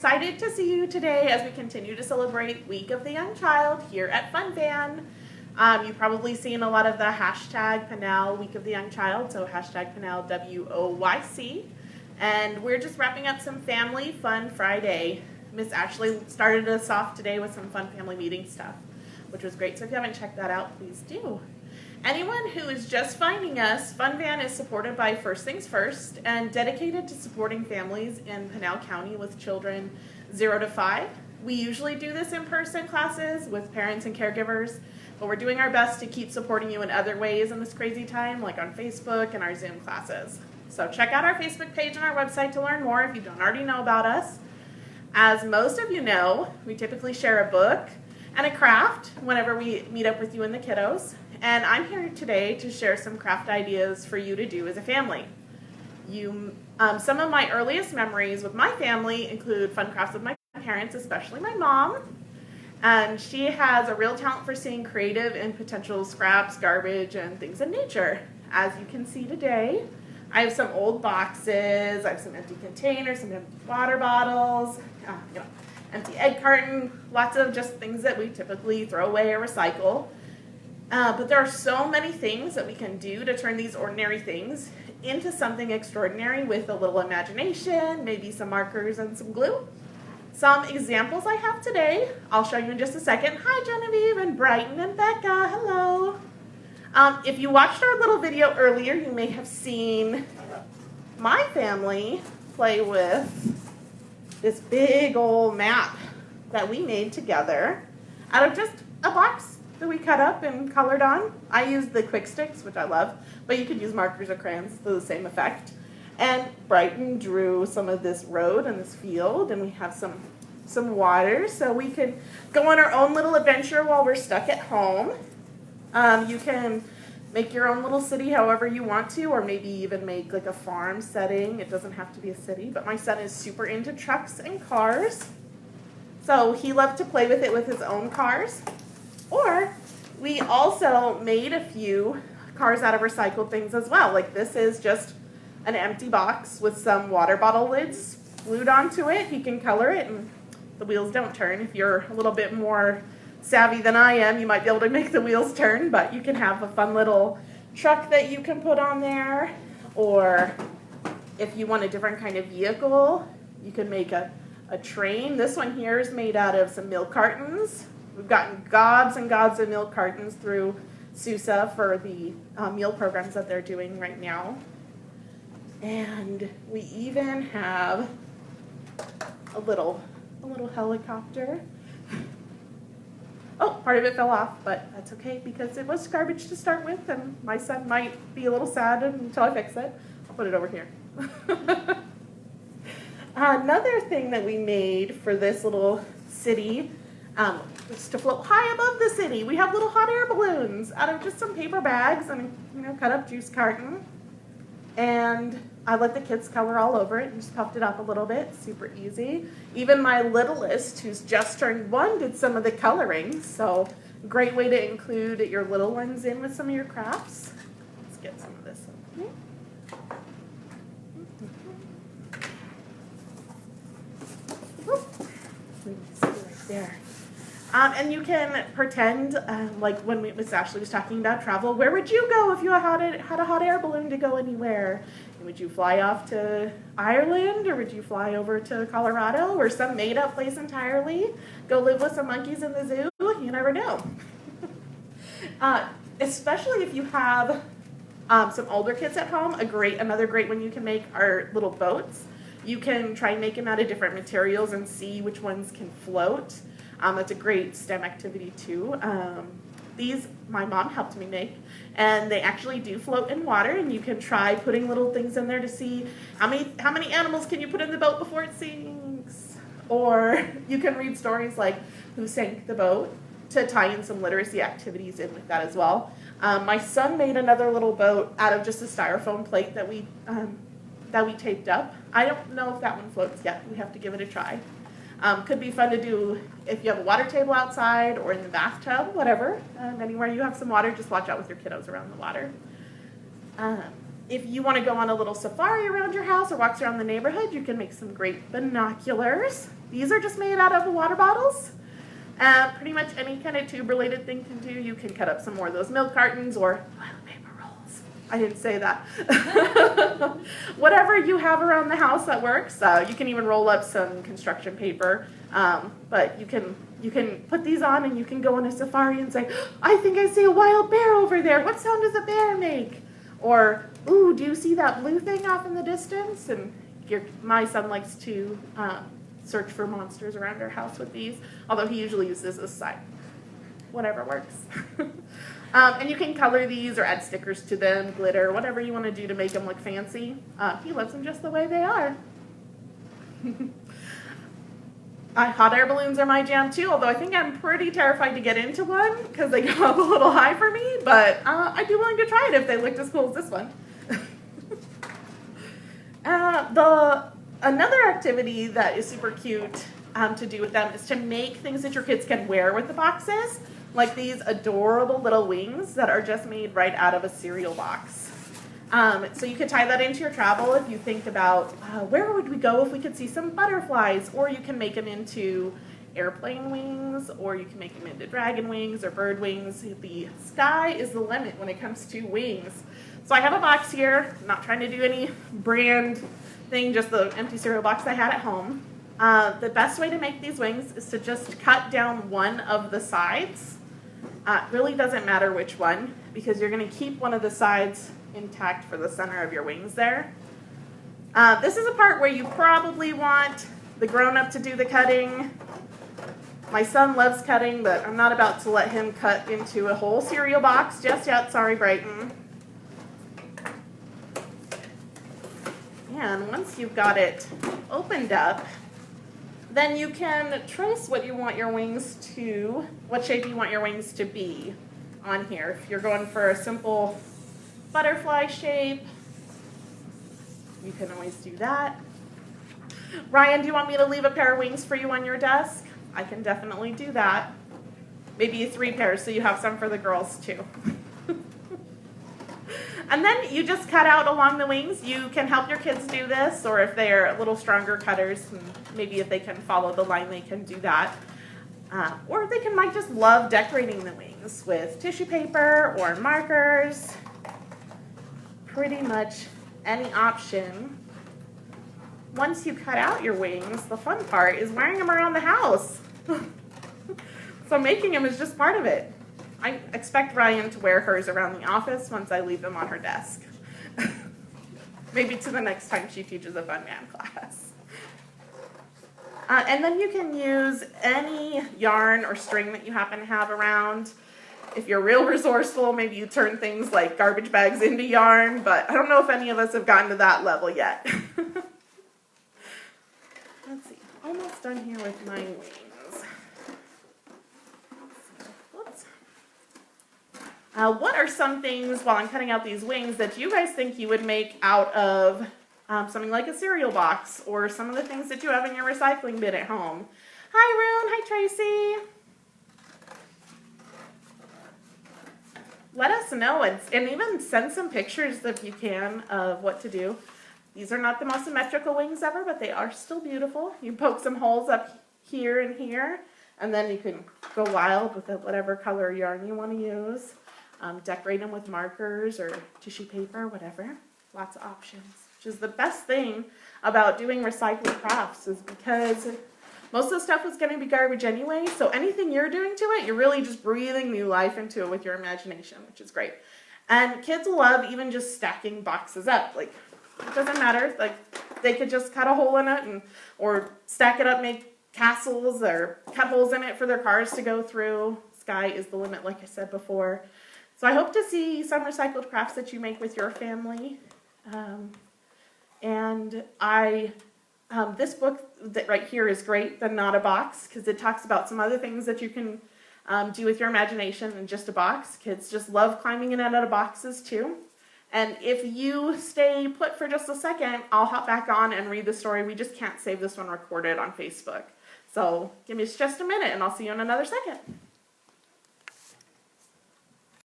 Excited to see you today as we continue to celebrate Week of the Young Child here at FunVan. You've probably seen a lot of the hashtag Pinal Week of the Young Child, so hashtag Pinal WOYC. And we're just wrapping up some Family Fun Friday. Miss Ashley started us off today with some fun family meeting stuff, which was great. So if you haven't checked that out, please do. Anyone who is just finding us, FunVan is supported by First Things First and dedicated to supporting families in Pinal County with children 0 to 5. We usually do this in-person classes with parents and caregivers, but we're doing our best to keep supporting you in other ways in this crazy time, like on Facebook and our Zoom classes. So check out our Facebook page and our website to learn more if you don't already know about us. As most of you know, we typically share a book and a craft whenever we meet up with you and the kiddos. And I'm here today to share some craft ideas for you to do as a family. Some of my earliest memories with my family include fun crafts with my parents, especially my mom. And she has a real talent for seeing creative and potential scraps, garbage, and things in nature. As you can see today, I have some old boxes, I have some empty containers, some empty water bottles, empty egg carton, lots of just things that we typically throw away or recycle. But there are so many things that we can do to turn these ordinary things into something extraordinary with a little imagination, maybe some markers and some glue. Some examples I have today, I'll show you in just a second. Hi Genevieve and Brighton and Becca, hello. If you watched our little video earlier, you may have seen my family play with this big old map that we made together out of just a box that we cut up and colored on. I used the quick sticks, which I love, but you could use markers or crayons for the same effect. And Brighton drew some of this road and this field, and we have some water, so we can go on our own little adventure while we're stuck at home. You can make your own little city however you want to, or maybe even make like a farm setting. It doesn't have to be a city, but my son is super into trucks and cars, so he loved to play with it with his own cars. Or we also made a few cars out of recycled things as well. Like this is just an empty box with some water bottle lids glued onto it. He can color it and the wheels don't turn. If you're a little bit more savvy than I am, you might be able to make the wheels turn, but you can have a fun little truck that you can put on there. Or if you want a different kind of vehicle, you can make a train. This one here is made out of some milk cartons. We've gotten gobs and gobs of milk cartons through SUSA for the meal programs that they're doing right now. And we even have a little helicopter. Oh, part of it fell off, but that's okay because it was garbage to start with, and my son might be a little sad until I fix it. I'll put it over here. Another thing that we made for this little city was to float high above the city. We have little hot air balloons out of just some paper bags and cut up juice carton. And I let the kids color all over it and just puffed it up a little bit. Super easy. Even my littlest, who's just turned 1, did some of the coloring. So great way to include your little ones in with some of your crafts. Let's get some of this in here. Right there. And you can pretend, like when Miss Ashley was talking about travel, where would you go if you had a hot air balloon to go anywhere? Would you fly off to Ireland, or would you fly over to Colorado, or some made-up place entirely? Go live with some monkeys in the zoo? You never know. Especially if you have some older kids at home, another great one you can make are little boats. You can try and make them out of different materials and see which ones can float. That's a great STEM activity too. These my mom helped me make, and they actually do float in water, and you can try putting little things in there to see how many animals can you put in the boat before it sinks. Or you can read stories like Who Sank the Boat to tie in some literacy activities in with that as well. My son made another little boat out of just a styrofoam plate that we taped up. I don't know if that one floats yet. We have to give it a try. Could be fun to do if you have a water table outside or in the bathtub, whatever. Anywhere you have some water, just watch out with your kiddos around the water. If you want to go on a little safari around your house or walks around the neighborhood, you can make some great binoculars. These are just made out of water bottles. Pretty much any kind of tube-related thing can do. You can cut up some more of those milk cartons or toilet paper rolls. I didn't say that. Whatever you have around the house that works. You can even roll up some construction paper. But you can put these on and you can go on a safari and say, I think I see a wild bear over there. What sound does a bear make? Or, ooh, do you see that blue thing off in the distance? And my son likes to search for monsters around our house with these, although he usually uses this side. Whatever works. And you can color these or add stickers to them, glitter, whatever you want to do to make them look fancy. He loves them just the way they are. Hot air balloons are my jam too, although I think I'm pretty terrified to get into one because they go up a little high for me, but I'd be willing to try it if they looked as cool as this one. Another activity that is super cute to do with them is to make things that your kids can wear with the boxes, like these adorable little wings that are just made right out of a cereal box. So you could tie that into your travel if you think about where would we go if we could see some butterflies, or you can make them into airplane wings, or you can make them into dragon wings or bird wings. The sky is the limit when it comes to wings. So I have a box here. I'm not trying to do any brand thing, just the empty cereal box I had at home. The best way to make these wings is to just cut down one of the sides. It really doesn't matter which one, because you're going to keep one of the sides intact for the center of your wings there. This is a part where you probably want the grown-up to do the cutting. My son loves cutting, but I'm not about to let him cut into a whole cereal box just yet. Sorry, Brighton. And once you've got it opened up, then you can trace what you want your wings to, what shape you want your wings to be on here. If you're going for a simple butterfly shape, you can always do that. Ryan, do you want me to leave a pair of wings for you on your desk? I can definitely do that. Maybe 3 pairs so you have some for the girls too. And then you just cut out along the wings. You can help your kids do this, or if they're a little stronger cutters, maybe if they can follow the line, they can do that. Or they might just love decorating the wings with tissue paper or markers. Pretty much any option. Once you cut out your wings, the fun part is wearing them around the house. So making them is just part of it. I expect Ryan to wear hers around the office once I leave them on her desk. Maybe to the next time she teaches a fun man class. And then you can use any yarn or string that you happen to have around. If you're real resourceful, maybe you turn things like garbage bags into yarn, but I don't know if any of us have gotten to that level yet. Let's see, almost done here with my wings. Whoops. What are some things, while I'm cutting out these wings, that you guys think you would make out of something like a cereal box, or some of the things that you have in your recycling bin at home? Hi, Rune. Hi, Tracy. Let us know, and even send some pictures if you can of what to do. These are not the most symmetrical wings ever, but they are still beautiful. You poke some holes up here and here, and then you can go wild with whatever color yarn you want to use. Decorate them with markers or tissue paper, whatever. Lots of options, which is the best thing about doing recycled crafts, is because most of the stuff is going to be garbage anyway, so anything you're doing to it, you're really just breathing new life into it with your imagination, which is great. And kids love even just stacking boxes up. Like, it doesn't matter. Like, they could just cut a hole in it or stack it up, make castles, or cut holes in it for their cars to go through. Sky is the limit, like I said before. So I hope to see some recycled crafts that you make with your family. This book that right here is great, The Not a Box, because it talks about some other things that you can do with your imagination in just a box. Kids just love climbing in and out of boxes too. And if you stay put for just a second, I'll hop back on and read the story. We just can't save this one recorded on Facebook. So give me just a minute and I'll see you in another second.